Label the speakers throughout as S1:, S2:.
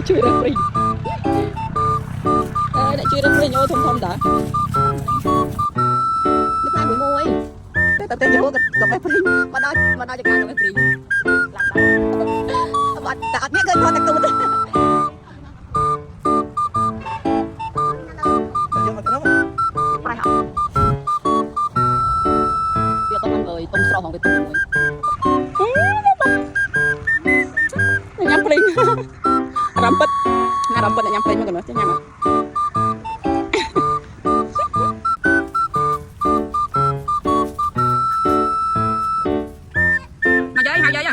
S1: chui ra pring đã chui ra pring ô thông thông đã nước hai buổi môiแต่เต็มอยู่กับแม่พริ้งมาได้จากการกับแม่พริ้งแต่อันนี้เกินพอแต่ตัวเยอะมากครับไปหาเดี๋ยวต้องมันเลยตรงสระของไปตัวมวยnhắm pling rampet rampet nyam pling makan macam nyam hai giây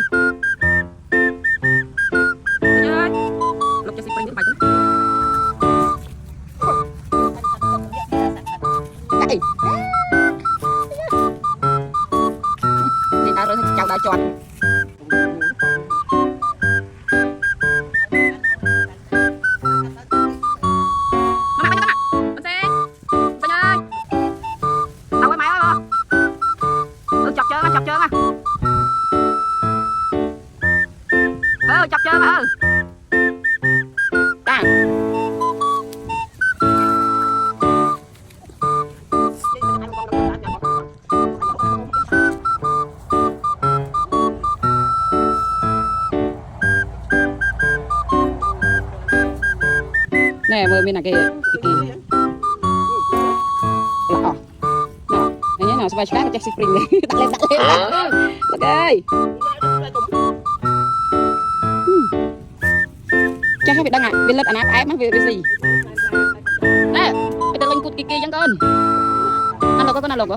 S1: lục cho xì pling phải chứ đây thì ta rồi chào đại tròn chọc trơn á chọc trơn á ta nè mời mình là cái lọ nè nào supaya sekarang cek si spring deh tak lem oke cek hết đang à bên lật anh áp mah về gì nè kita lengkut kiki chẳng con ăn lo có